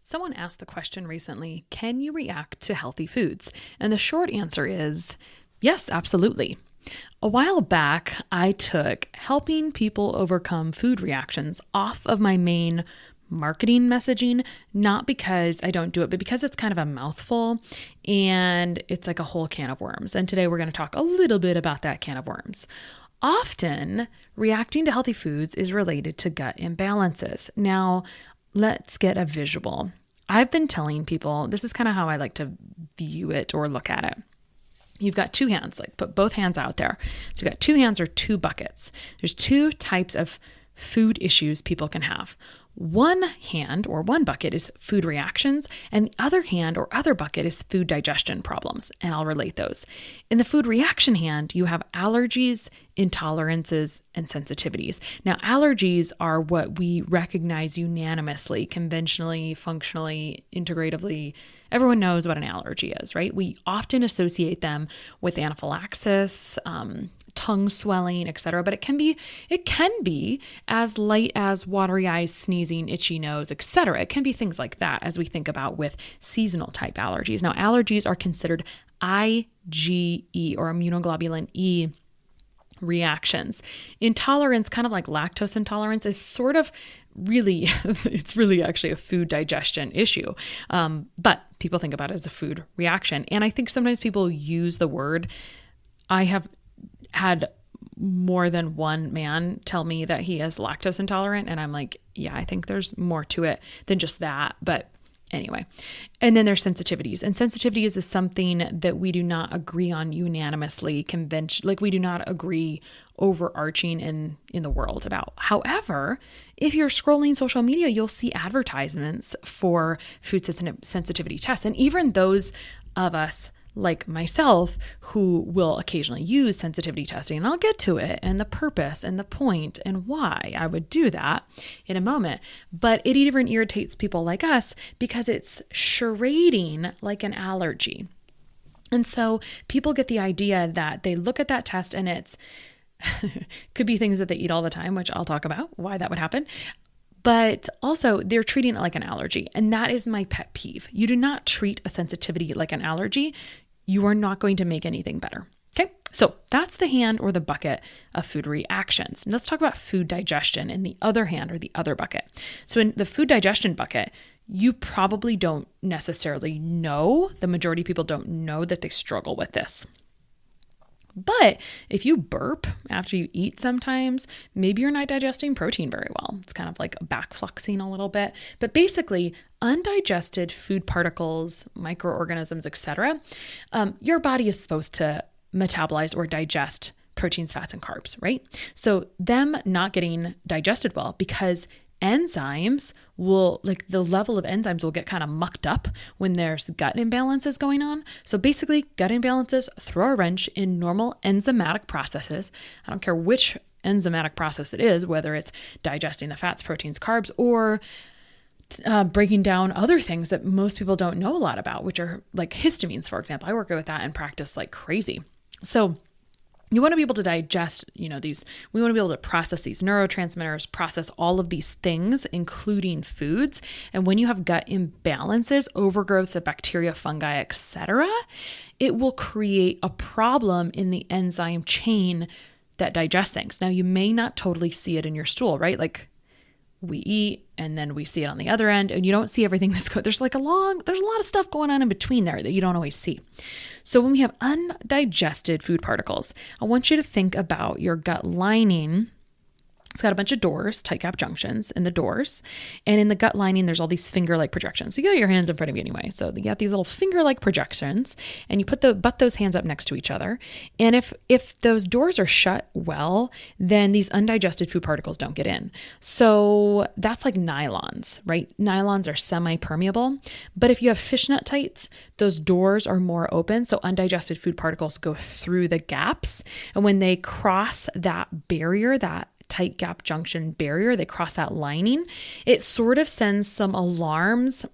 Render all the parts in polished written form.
Someone asked the question recently, can you react to healthy foods? And the short answer is yes, absolutely. A while back, I took helping people overcome food reactions off of my main marketing messaging, not because I don't do it, but because it's kind of a mouthful and it's like a whole can of worms. And today we're going to talk a little bit about that can of worms. Often, reacting to healthy foods is related to gut imbalances. Now, let's get a visual. I've been telling people, this is kind of how I like to view it or look at it. You've got two hands, like put both hands out there. So you've got two hands or two buckets. There's two types of food issues people can have. One hand or one bucket is food reactions, and the other hand or other bucket is food digestion problems, and I'll relate those. In the food reaction hand, you have allergies, intolerances, and sensitivities. Now, allergies are what we recognize unanimously, conventionally, functionally, integratively. Everyone knows what an allergy is, right? We often associate them with anaphylaxis, tongue swelling, etc. But it can be as light as watery eyes, sneezing, itchy nose, etc. It can be things like that as we think about with seasonal type allergies. Now, allergies are considered IgE or immunoglobulin E reactions. Intolerance, kind of like lactose intolerance, is sort of really, it's really actually a food digestion issue. But people think about it as a food reaction. And I think sometimes people use the word. I have had more than one man tell me that he is lactose intolerant. And I'm like, yeah, I think there's more to it than just that. But anyway, and then there's sensitivities, and sensitivities is something that we do not agree on unanimously, like we do not agree overarching in the world about. However, if you're scrolling social media, you'll see advertisements for food sensitivity tests. And even those of us like myself who will occasionally use sensitivity testing, and I'll get to it and the purpose and the point and why I would do that in a moment. But it even irritates people like us because it's charading like an allergy. And so people get the idea that they look at that test and it's could be things that they eat all the time, which I'll talk about why that would happen. But also they're treating it like an allergy. And that is my pet peeve. You do not treat a sensitivity like an allergy. You are not going to make anything better. Okay, so that's the hand or the bucket of food reactions. And let's talk about food digestion in the other hand or the other bucket. So in the food digestion bucket, you probably don't necessarily know, the majority of people don't know that they struggle with this. But if you burp after you eat sometimes, maybe you're not digesting protein very well. It's kind of like backfluxing a little bit. But basically, undigested food particles, microorganisms, etc., your body is supposed to metabolize or digest proteins, fats, and carbs, right? So them not getting digested well because enzymes will, like the level of enzymes will get kind of mucked up when there's gut imbalances going on. So basically gut imbalances throw a wrench in normal enzymatic processes. I don't care which enzymatic process it is, whether it's digesting the fats, proteins, carbs, or breaking down other things that most people don't know a lot about, which are like histamines, for example. I work with that in practice like crazy. So you want to be able to digest, we want to be able to process these neurotransmitters, process all of these things, including foods. And when you have gut imbalances, overgrowths of bacteria, fungi, etc., it will create a problem in the enzyme chain that digests things. Now, you may not totally see it in your stool, right? Like we eat and then we see it on the other end and you don't see everything that's going. There's a lot of stuff going on in between there that you don't always see. So when we have undigested food particles, I want you to think about your gut lining. It's got a bunch of doors, tight gap junctions in the doors. And in the gut lining, there's all these finger-like projections. So you got your hands in front of you anyway. So you got these little finger-like projections and you butt those hands up next to each other. And if those doors are shut well, then these undigested food particles don't get in. So that's like nylons, right? Nylons are semi-permeable. But if you have fishnet tights, those doors are more open. So undigested food particles go through the gaps. And when they cross that barrier, that tight gap junction barrier, they cross that lining, it sort of sends some alarms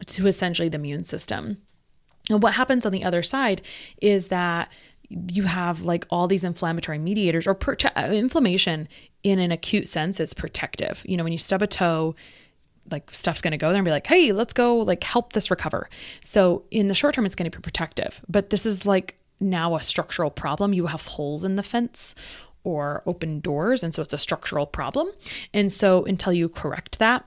to essentially the immune system. And what happens on the other side is that you have like all these inflammatory mediators inflammation in an acute sense is protective. When you stub a toe, like stuff's going to go there and be like, hey, let's go like help this recover. So in the short term, it's going to be protective, but this is like now a structural problem. You have holes in the fence or open doors. And so it's a structural problem. And so until you correct that,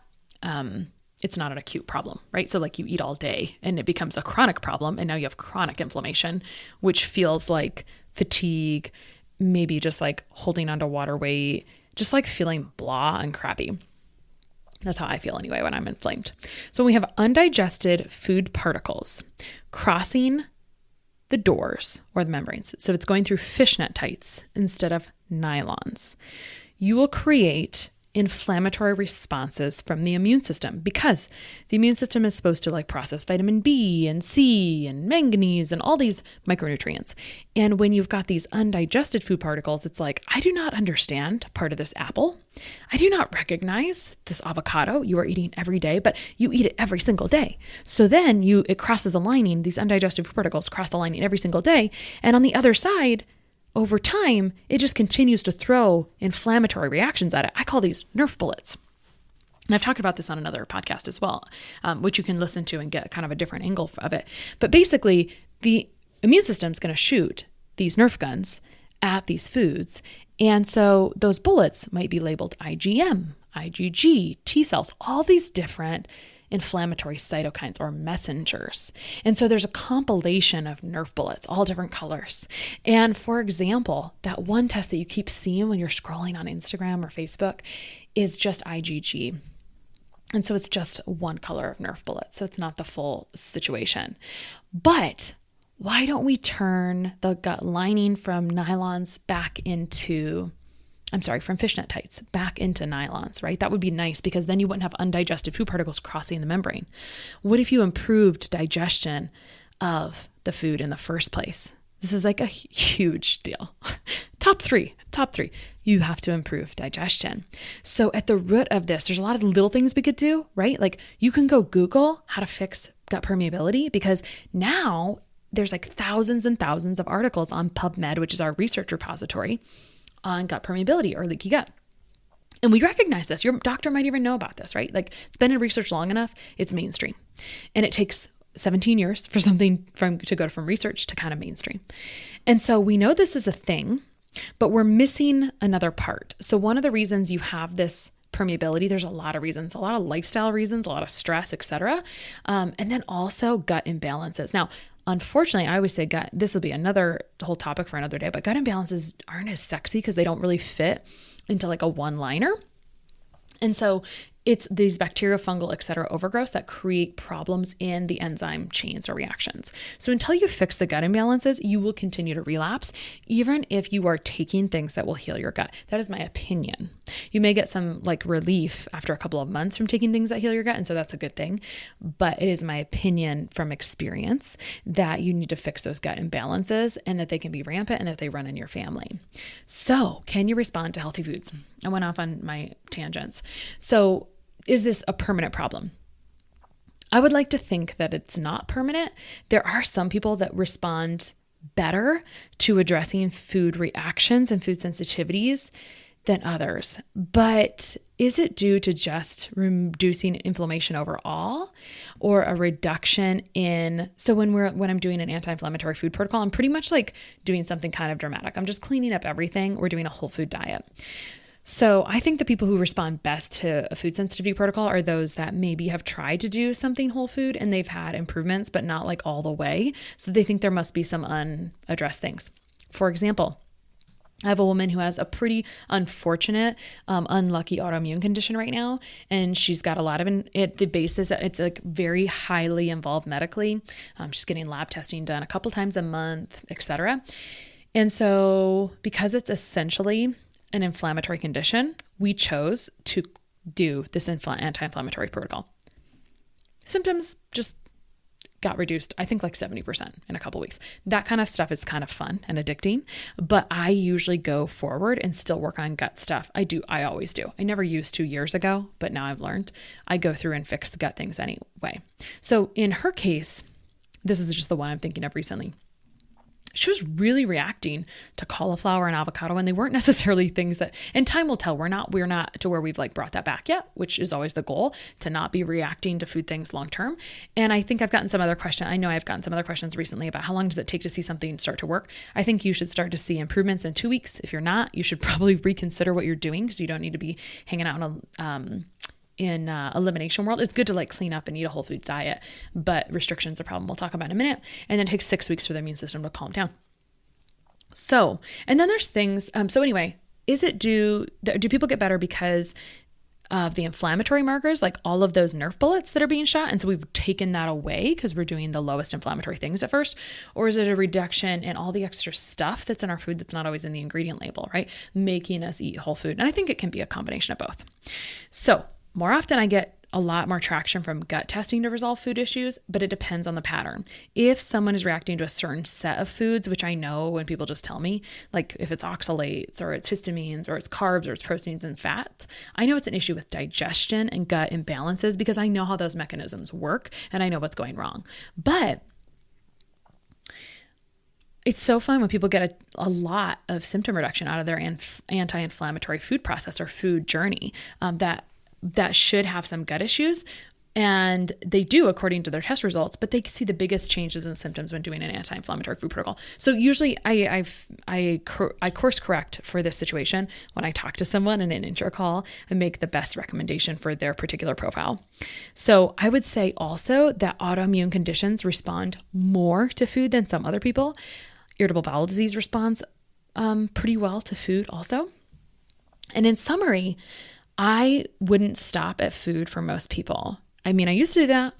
it's not an acute problem, right? So like you eat all day and it becomes a chronic problem. And now you have chronic inflammation, which feels like fatigue, maybe just like holding onto water weight, just like feeling blah and crappy. That's how I feel anyway when I'm inflamed. So we have undigested food particles crossing the doors or the membranes. So it's going through fishnet tights instead of nylons. You will create inflammatory responses from the immune system because the immune system is supposed to like process vitamin B and C and manganese and all these micronutrients. And when you've got these undigested food particles, it's like, I do not understand part of this apple. I do not recognize this avocado you are eating every day, but you eat it every single day. So then it crosses the lining, these undigested food particles cross the lining every single day. And on the other side, over time, it just continues to throw inflammatory reactions at it. I call these Nerf bullets. And I've talked about this on another podcast as well, which you can listen to and get kind of a different angle of it. But basically, the immune system is going to shoot these Nerf guns at these foods. And so those bullets might be labeled IgM, IgG, T cells, all these different inflammatory cytokines or messengers. And so there's a compilation of Nerf bullets, all different colors. And for example, that one test that you keep seeing when you're scrolling on Instagram or Facebook is just IgG. And so it's just one color of Nerf bullet. So it's not the full situation. But why don't we turn the gut lining from nylons from fishnet tights back into nylons, right? That would be nice because then you wouldn't have undigested food particles crossing the membrane. What if you improved digestion of the food in the first place? This is like a huge deal. Top three. You have to improve digestion. So at the root of this, there's a lot of little things we could do, right? Like you can go Google how to fix gut permeability because now there's like thousands and thousands of articles on PubMed, which is our research repository, on gut permeability or leaky gut. And we recognize this. Your doctor might even know about this, right? Like it's been in research long enough, it's mainstream. And it takes 17 years for something to go from research to kind of mainstream. And so we know this is a thing, but we're missing another part. So one of the reasons you have this permeability, there's a lot of reasons, a lot of lifestyle reasons, a lot of stress, etc. And then also gut imbalances. Now, unfortunately, I always say gut, this will be another whole topic for another day, but gut imbalances aren't as sexy because they don't really fit into like a one-liner. And so it's these bacterial, fungal, et cetera, overgrowths that create problems in the enzyme chains or reactions. So until you fix the gut imbalances, you will continue to relapse, even if you are taking things that will heal your gut. That is my opinion. You may get some like relief after a couple of months from taking things that heal your gut. And so that's a good thing. But it is my opinion from experience that you need to fix those gut imbalances and that they can be rampant and that they run in your family. So can you respond to healthy foods? I went off on my tangents. So is this a permanent problem? I would like to think that it's not permanent. There are some people that respond better to addressing food reactions and food sensitivities than others. But is it due to just reducing inflammation overall or a reduction in, so when I'm doing an anti-inflammatory food protocol, I'm pretty much like doing something kind of dramatic. I'm just cleaning up everything. We're doing a whole food diet. So I think the people who respond best to a food sensitivity protocol are those that maybe have tried to do something whole food and they've had improvements, but not like all the way. So they think there must be some unaddressed things. For example, I have a woman who has a pretty unfortunate, unlucky autoimmune condition right now. And she's got a lot of the basis. It's like very highly involved medically. She's getting lab testing done a couple times a month, et cetera. And so because it's essentially an inflammatory condition, we chose to do this anti-inflammatory protocol. Symptoms just got reduced, I think like 70% in a couple weeks. That kind of stuff is kind of fun and addicting, but I usually go forward and still work on gut stuff. I always do. I never used to years ago, but now I've learned I go through and fix gut things anyway. So in her case, this is just the one I'm thinking of recently. she was really reacting to cauliflower and avocado, and they weren't necessarily things that, and time will tell, we're not to where we've like brought that back yet, which is always the goal, to not be reacting to food things long-term. And I think I've gotten some other questions recently about how long does it take to see something start to work. I think you should start to see improvements in 2 weeks. If you're not, you should probably reconsider what you're doing, because you don't need to be hanging out in elimination world. It's good to like clean up and eat a whole foods diet, but restriction's a problem we'll talk about in a minute. And then it takes 6 weeks for the immune system to calm down. So, and then there's things, so anyway, do people get better because of the inflammatory markers, like all of those Nerf bullets that are being shot? And so we've taken that away because we're doing the lowest inflammatory things at first. Or is it a reduction in all the extra stuff that's in our food that's not always in the ingredient label, right? Making us eat whole food. And I think it can be a combination of both. So more often I get a lot more traction from gut testing to resolve food issues, but it depends on the pattern. If someone is reacting to a certain set of foods, which I know when people just tell me, like if it's oxalates or it's histamines or it's carbs or it's proteins and fats, I know it's an issue with digestion and gut imbalances because I know how those mechanisms work and I know what's going wrong. But it's so fun when people get a lot of symptom reduction out of their anti-inflammatory food process or food journey that should have some gut issues. And they do according to their test results, but they see the biggest changes in symptoms when doing an anti-inflammatory food protocol. So usually I course correct for this situation when I talk to someone in an intro call and make the best recommendation for their particular profile. So I would say also that autoimmune conditions respond more to food than some other people. Irritable bowel disease responds pretty well to food also. And in summary, I wouldn't stop at food for most people. I mean, I used to do that.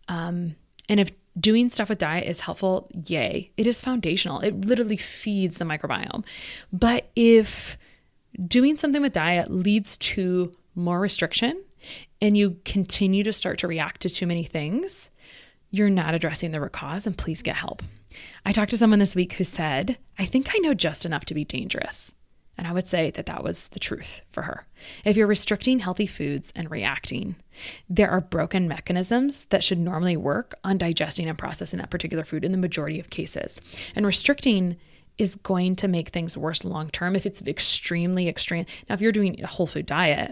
And if doing stuff with diet is helpful, yay. It is foundational. It literally feeds the microbiome. But if doing something with diet leads to more restriction and you continue to start to react to too many things, you're not addressing the root cause, and please get help. I talked to someone this week who said, I think I know just enough to be dangerous. And I would say that that was the truth for her. If you're restricting healthy foods and reacting, there are broken mechanisms that should normally work on digesting and processing that particular food in the majority of cases. And restricting is going to make things worse long-term if it's extremely extreme. Now, if you're doing a whole food diet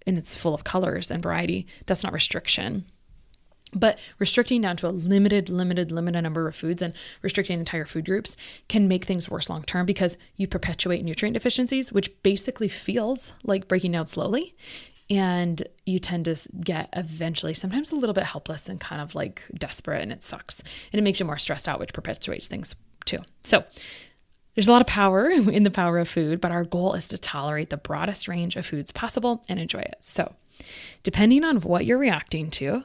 and it's full of colors and variety, that's not restriction. But restricting down to a limited number of foods and restricting entire food groups can make things worse long-term because you perpetuate nutrient deficiencies, which basically feels like breaking down slowly. And you tend to get eventually sometimes a little bit helpless and kind of like desperate, and it sucks. And it makes you more stressed out, which perpetuates things too. So there's a lot of power in the power of food, but our goal is to tolerate the broadest range of foods possible and enjoy it. So depending on what you're reacting to,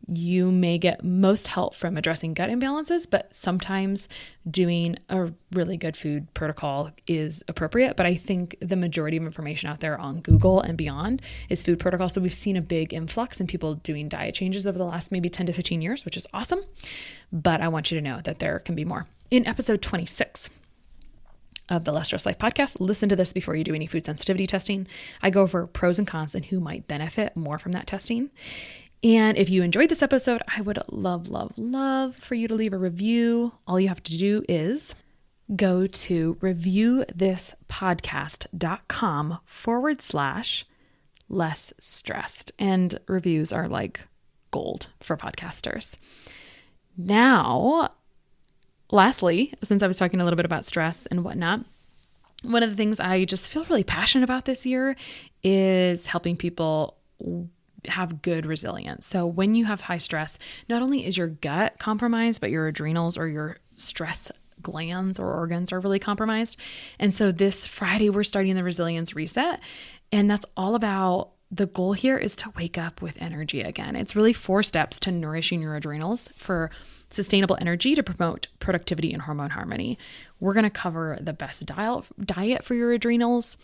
you may get most help from addressing gut imbalances, but sometimes doing a really good food protocol is appropriate. But I think the majority of information out there on Google and beyond is food protocol. So we've seen a big influx in people doing diet changes over the last maybe 10 to 15 years, which is awesome. But I want you to know that there can be more. In episode 26 of the Less Stress Life podcast, listen to this before you do any food sensitivity testing. I go over pros and cons and who might benefit more from that testing. And if you enjoyed this episode, I would love for you to leave a review. All you have to do is go to reviewthispodcast.com/less stressed. And reviews are like gold for podcasters. Now, lastly, since I was talking a little bit about stress and whatnot, one of the things I just feel really passionate about this year is helping people have good resilience. So when you have high stress, not only is your gut compromised, but your adrenals or your stress glands or organs are really compromised. And so this Friday, we're starting the resilience reset. And that's all about, the goal here is to wake up with energy again. It's really 4 steps to nourishing your adrenals for sustainable energy to promote productivity and hormone harmony. We're going to cover the best diet for your adrenals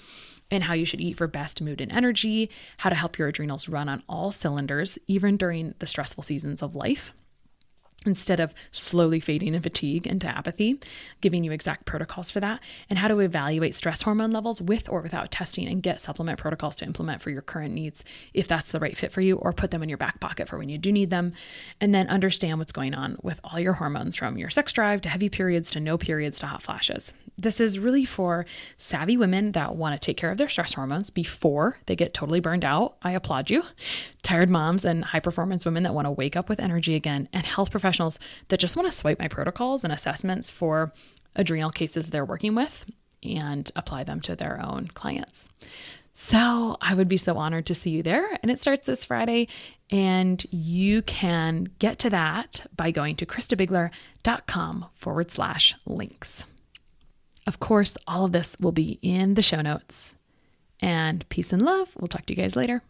and how you should eat for best mood and energy, how to help your adrenals run on all cylinders, even during the stressful seasons of life. instead of slowly fading in fatigue into apathy, giving you exact protocols for that, and how to evaluate stress hormone levels with or without testing and get supplement protocols to implement for your current needs if that's the right fit for you, or put them in your back pocket for when you do need them. And then understand what's going on with all your hormones, from your sex drive to heavy periods to no periods to hot flashes. This is really for savvy women that want to take care of their stress hormones before they get totally burned out. I applaud you. Tired moms and high performance women that want to wake up with energy again, and health professionals that just want to swipe my protocols and assessments for adrenal cases they're working with and apply them to their own clients. So I would be so honored to see you there. And it starts this Friday, and you can get to that by going to christabiegler.com/links. Of course, all of this will be in the show notes. And peace and love. We'll talk to you guys later.